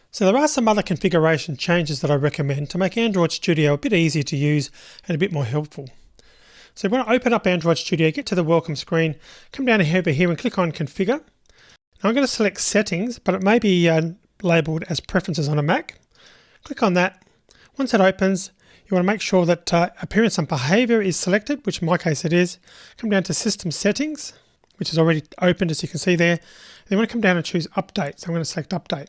So there are some other configuration changes that I recommend to make Android Studio a bit easier to use and a bit more helpful. So we want to open up Android Studio, get to the welcome screen, come down over here and click on Configure. Now I'm going to select Settings, but it may be labeled as Preferences on a Mac. Click on that. Once it opens, you want to make sure that Appearance and Behavior is selected, which in my case it is. Come down to System Settings, which is already opened as you can see there. Then you want to come down and choose Update. So I'm going to select Update.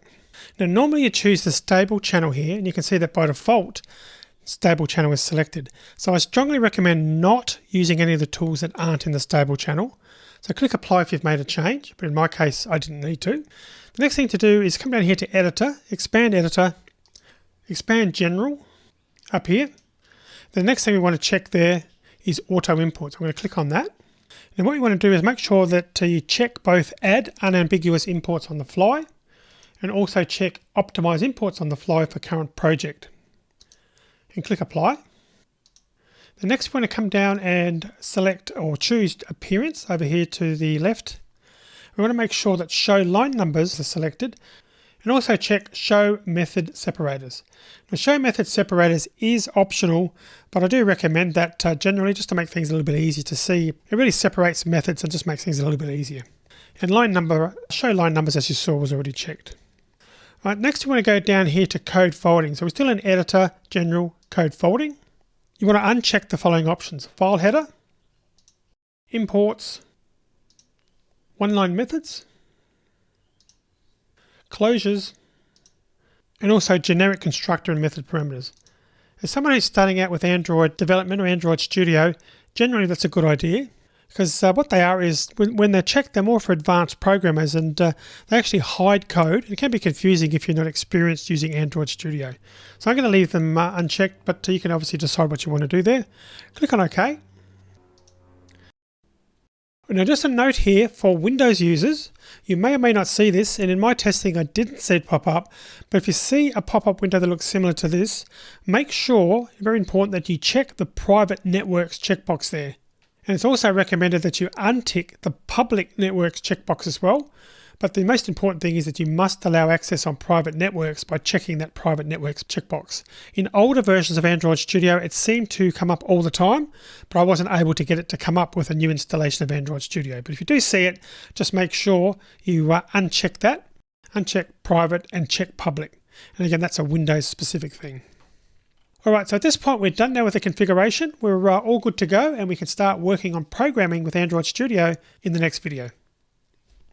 Now normally you choose the stable channel here, and you can see that by default stable channel is selected. So I strongly recommend not using any of the tools that aren't in the stable channel. So click Apply if you've made a change, but in my case I didn't need to. The next thing to do is come down here to Editor, Expand General up here. The next thing we want to check there is Auto Imports. I'm going to click on that. And what you want to do is make sure that you check both Add Unambiguous Imports on the fly and also check Optimize Imports on the fly for current project. And click Apply. The next we want to come down and select or choose Appearance over here to the left. We want to make sure that Show Line Numbers are selected and also check Show Method Separators. Now Show Method Separators is optional, but I do recommend that generally just to make things a little bit easier to see. It really separates methods and just makes things a little bit easier. And Show Line Numbers, as you saw, was already checked. All right, next we want to go down here to Code Folding. So we're still in Editor, General, Code Folding. You want to uncheck the following options: File Header, Imports, One-Line Methods, Closures, and also Generic Constructor and Method Parameters. As someone who's starting out with Android development or Android Studio, generally that's a good idea, because what they are is, when they're checked, they're more for advanced programmers, and they actually hide code. It can be confusing if you're not experienced using Android Studio. So I'm going to leave them unchecked, but you can obviously decide what you want to do there. Click on OK. Now just a note here for Windows users, you may or may not see this, and in my testing I didn't see it pop up, but if you see a pop-up window that looks similar to this, make sure, very important, that you check the Private Networks checkbox there. And it's also recommended that you untick the Public Networks checkbox as well. But the most important thing is that you must allow access on private networks by checking that Private Networks checkbox. In older versions of Android Studio, it seemed to come up all the time, but I wasn't able to get it to come up with a new installation of Android Studio. But if you do see it, just make sure you uncheck that, uncheck Private and check Public. And again, that's a Windows specific thing. Alright, so at this point we're done now with the configuration. We're all good to go, and we can start working on programming with Android Studio in the next video.